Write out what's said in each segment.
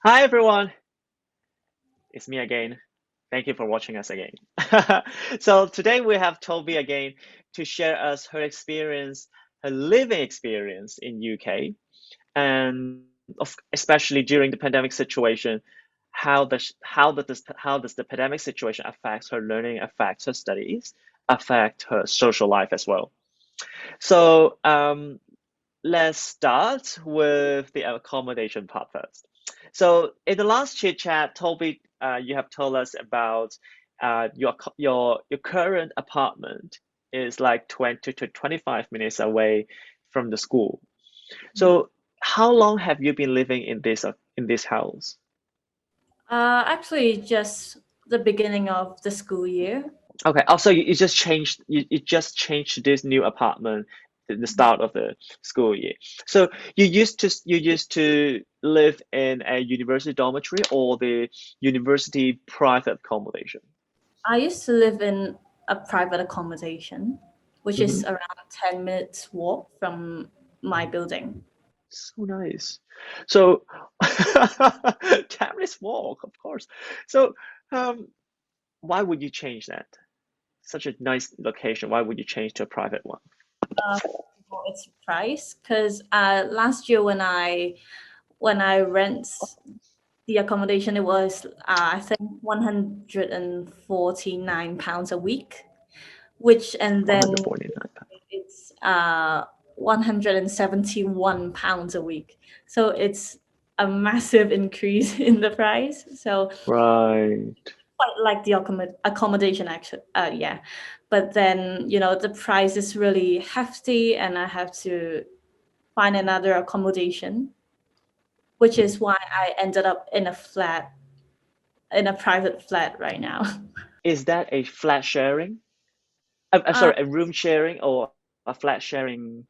Hi everyone, it's me again. Thank you for watching us again. So today we have Toby again to share us her experience, her living experience in UK, and especially during the pandemic situation, how does the pandemic situation affects her learning, affects her studies, affect her social life as well. So let's start with the accommodation part first. So in the last chit chat, Toby, you have told us about your current apartment is like 20 to 25 minutes away from the school. So how long have you been living in this house? Actually, just the beginning of the school year. Okay. Also, you just changed to this new apartment at the start of the school year. So you used to live in a university dormitory or the university private accommodation. I used to live in a private accommodation, which is Hmm. around 10 minutes walk from my building. So nice. So 10 minutes walk, of course. So um, why would you change that? Such a nice location. Why would you change to a private one? For its price, because last year when I rent the accommodation, it was I think £149 a week, which and then 149. it's £171 a week. So it's a massive increase in the price. So Right. quite like the accommodation actually. Yeah. But then, the price is really hefty and I have to find another accommodation, which is why I ended up in a private flat right now. Is that a flat sharing? I'm Uh, sorry, a room sharing or a flat sharing?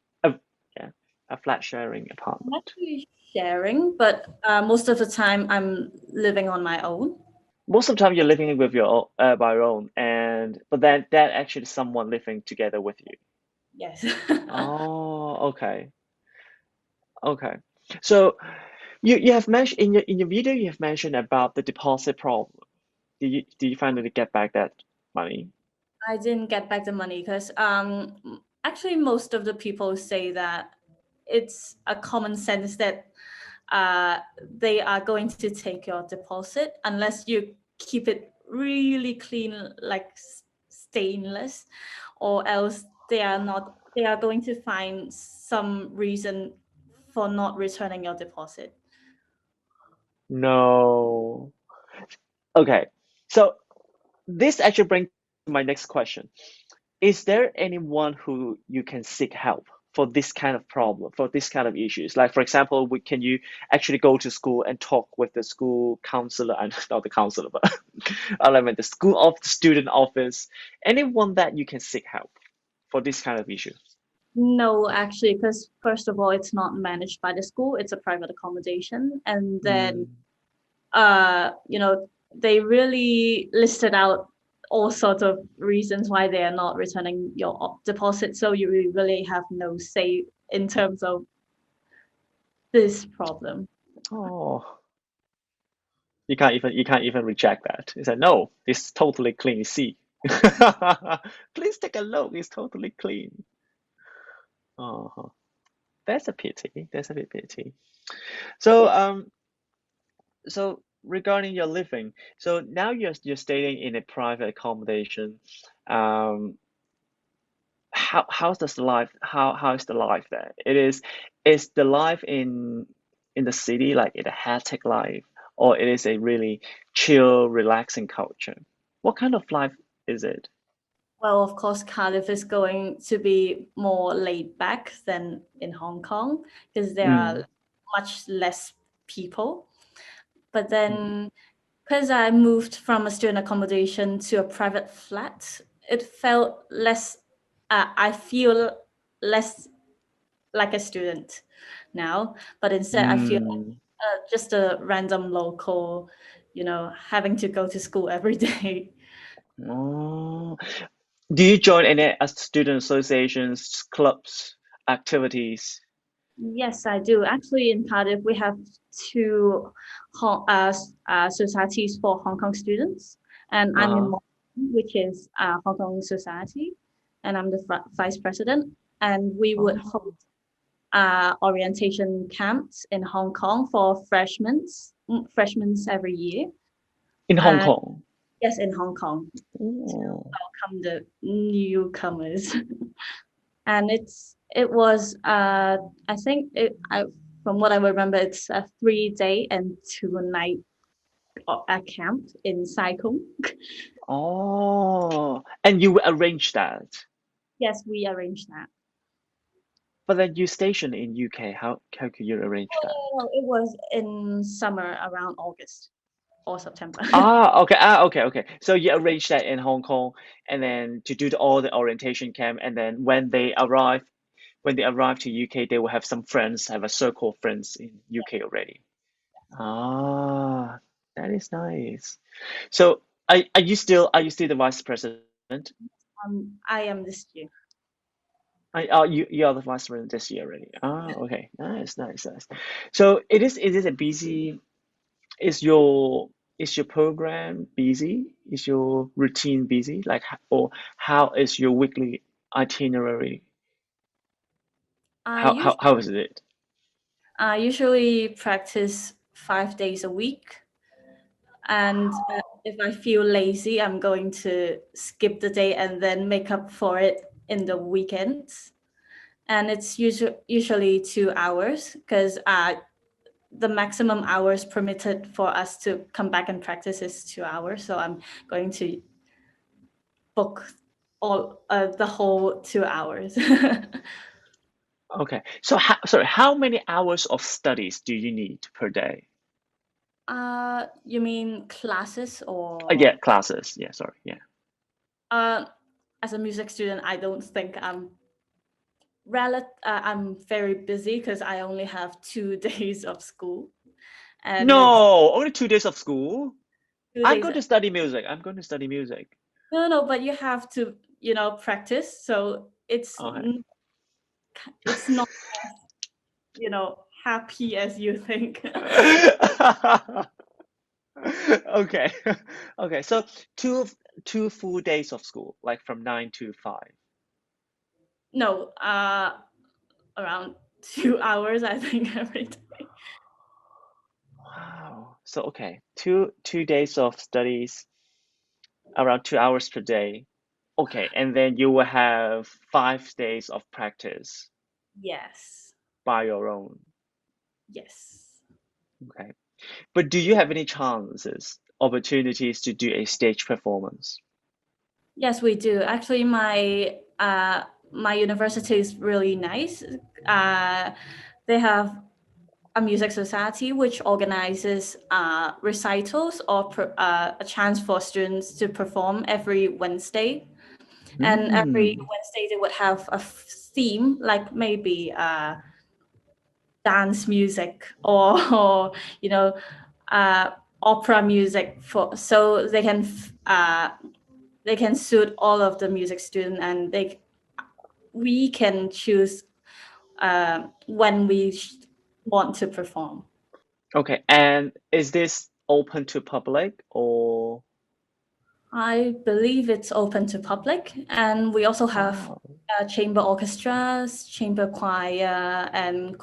Yeah, a flat sharing I'm apartment. actually sharing, but most of the time I'm living on my own. Most of the time you're living with by your own, and but then that actually someone living together with you. Yes. Oh, okay, okay. So you have mentioned in your video you have mentioned about the deposit problem. Do you finally get back that money? I didn't get back the money because actually most of the people say that it's a common sense that uh, they are going to take your deposit unless you keep it really clean, like stainless, or else they are not. They are going to find some reason for not returning your deposit. No. Okay. So this actually brings to my next question. Is there anyone who you can seek help for this kind of problem, for this kind of issues? Like, for example, can you actually go to school and talk with the school counselor, and not the counselor, but I mean the school of the student office, anyone that you can seek help for this kind of issue? No, actually, because first of all, it's not managed by the school; it's a private accommodation, and then Mm, they really listed out all sorts of reasons why they are not returning your deposit. So you really have no say in terms of this problem. oh, you can't even reject that. It's like no, it's totally clean. See, please take a look. It's totally clean. Oh, that's a pity. That's a bit pity. So so regarding your living, so now you're staying in a private accommodation. Um, how is the life there? Is the life in the city like it a hectic life, or it is a really chill, relaxing culture? What kind of life is it? Well, of course, Cardiff is going to be more laid back than in Hong Kong because there are Mm, much less people. But mm. then, because I moved from a student accommodation to a private flat, it felt less, I feel less like a student now, but instead I feel like Mm. just a random local, having to go to school every day. Oh. Do you join any student associations, clubs, activities? Yes, I do. Actually, in Cardiff, we have two societies for Hong Kong students, and I'm in Uh-huh. one, which is Hong Kong Society, and I'm the vice president. And we would hold Oh, orientation camps in Hong Kong for freshmen every year. in Hong And Kong. yes, in Hong Kong to Oh. welcome the newcomers. And it was I think from what I remember it's a 3 day and 2 night at camp in Sai Kung. Oh, and you arrange that. Yes, we arranged that. But then you stationed in UK. How could you arrange that? Oh, it was in summer around August or September. Okay. So you arrange that in Hong Kong, and then to do all the orientation camp, and then when they arrive to UK, they will have some friends, have a circle of friends in UK already. Ah, that is nice. So are you still the vice president? I am this year. You are the vice president this year already. Ah, okay. Nice. So it is a busy is your is your program busy? Is your routine busy? Like or how is your weekly itinerary? I How how usually how is it? I usually practice 5 days a week, and if I feel lazy, I'm going to skip the day and then make up for it in the weekends. And it's usually 2 hours because the maximum hours permitted for us to come back and practice is 2 hours. So I'm going to book all the whole 2 hours. Okay. So how many hours of studies do you need per day? You mean classes Yeah, or classes. Yeah, sorry. Yeah. uh, as a music student? I don't think I'm very busy because I only have 2 days of school, and it's No, only 2 days of school. 2 days. I'm going to study music. No, but you have to, practice. So Okay. it's not, happy as you think. Okay. Okay. So two two full days of school, like from 9 to 5. No, around 2 hours, I think, every day. Wow. So okay, two days of studies, around 2 hours per day. Okay, and then you will have 5 days of practice Yes, by your own. yes, Okay. But do you have any chances, opportunities to do a stage performance? yes, we do. Actually, my university is really nice. Uh, they have a music society which organizes recitals or a chance for students to perform every Wednesday. And every Hmm. Wednesday they would have a theme, like maybe dance music or you know uh, opera music for so they can suit all of the music student, and we can choose when we want to perform. Okay, and is this open to public or? I believe it's open to public, and we also have Oh. chamber orchestras, chamber choir, and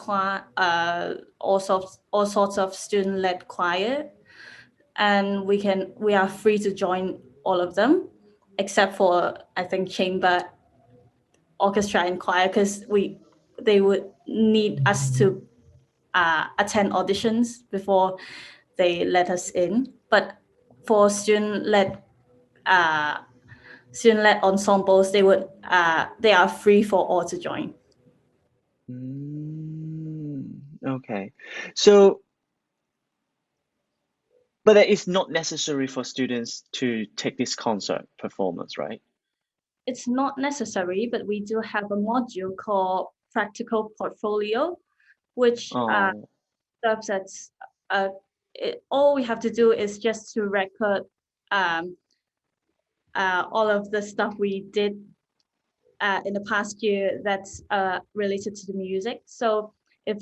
all sorts of student-led choir. And we are free to join all of them, except for I think chamber orchestra and choir, because they would need us to attend auditions before they let us in. But for uh, student-led ensembles, they are free for all to join. Okay. So, but it is not necessary for students to take this concert performance, right? It's not necessary, but we do have a module called practical portfolio, which Oh. serves as all we have to do is just to record um, all of the stuff we did in the past year that's related to the music. So It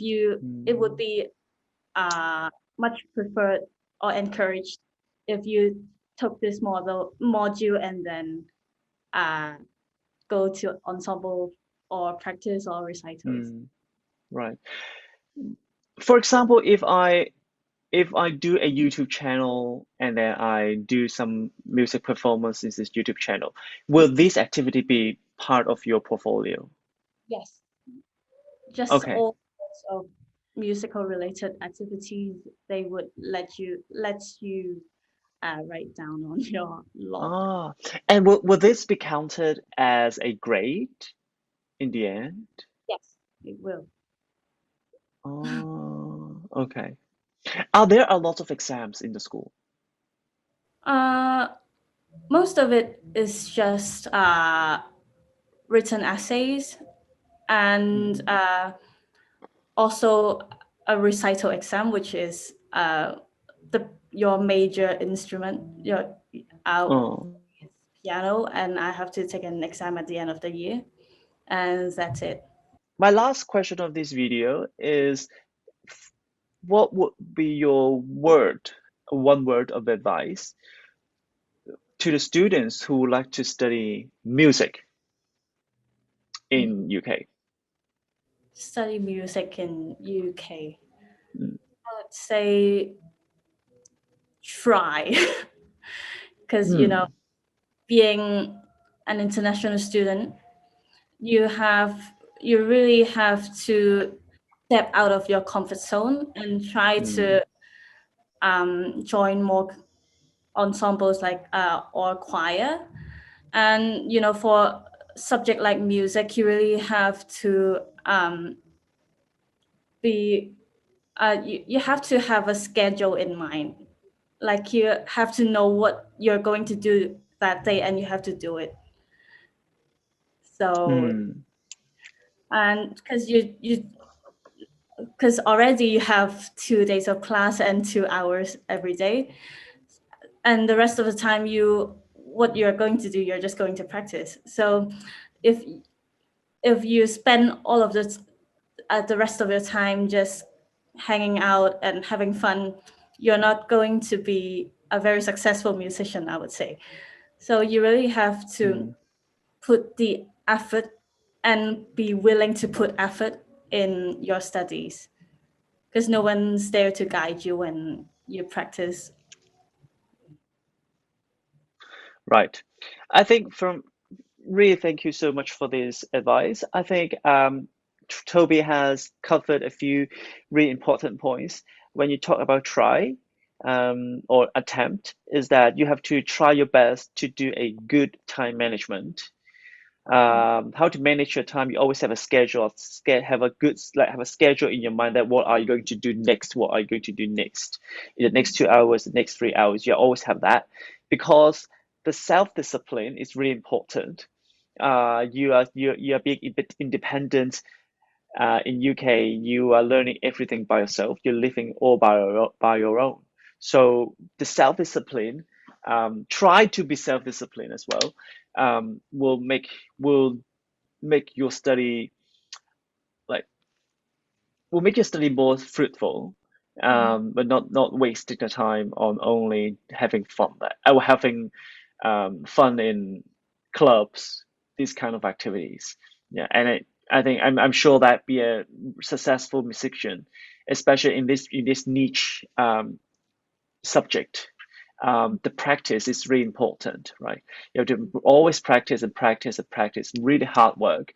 would Mm. be much preferred or encouraged if you took this module and then uh, go to ensemble or practice or recitals. Mm. Right. For example, if I do a YouTube channel and then I do some music performance in this YouTube channel, will this activity be part of your portfolio? Yes, just Okay. all sorts of musical related activities they would let you write down on your log. Ah, and will this be counted as a grade in the end? Yes, it will. Oh, okay. Are there a lot of exams in the school? Uh, Most of it is just written essays and Mm. also a recital exam, which is your major instrument, your uh, Oh, piano, and I have to take an exam at the end of the year, and that's it. my last question of this video is, what would be your one word of advice to the students who would like to study music in UK? Study music in UK. Mm. I'd say try, because Mm. being an international student, you have you really have to step out of your comfort zone and try Mm. to join more ensembles like or choir. And for subject like music, you really have to be you have to have a schedule in mind. Like you have to know what you're going to do that day, and you have to do it. So, Mm. and because already you have 2 days of class and 2 hours every day, and the rest of the time what you're going to do, you're just going to practice. So if you spend all of the rest of your time just hanging out and having fun, you're not going to be a very successful musician, I would say. So you really have to Mm. put the effort and be willing to put effort in your studies, because no one's there to guide you when you practice. Right. I think from really thank you so much for this advice. I think Toby has covered a few really important points. When you talk about try or attempt, is that you have to try your best to do a good time management. How to manage your time? You always have a schedule, have a good have a schedule in your mind that what are you going to do next? What are you going to do next? In the next 2 hours, the next 3 hours, you always have that because the self-discipline is really important. You are being independent. In UK, you are learning everything by yourself. You're living all by your own. So the self-discipline, try to be self-disciplined as well. Will make your study like will make your study more fruitful, Mhm. but not wasting the time on only having fun. Or having fun in clubs, these kind of activities. Yeah, and I think I'm sure that be a successful musician, especially in this niche subject. The practice is really important, right? You have to always practice and practice and practice, really hard work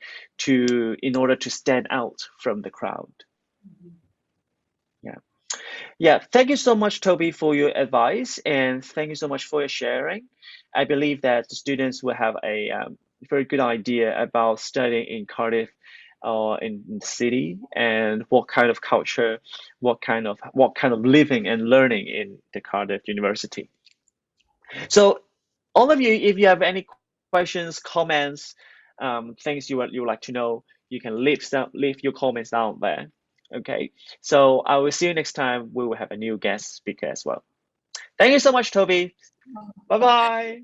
in order to stand out from the crowd. Yeah. Yeah, thank you so much, Toby, for your advice, and thank you so much for your sharing. I believe that the students will have a very good idea about studying in Cardiff or in the city, and what kind of culture, what kind of living and learning in the Cardiff University. So, all of you, if you have any questions, comments, things you would like to know, you can leave your comments down there. Okay. So I will see you next time. We will have a new guest speaker as well. Thank you so much, Toby. Bye bye.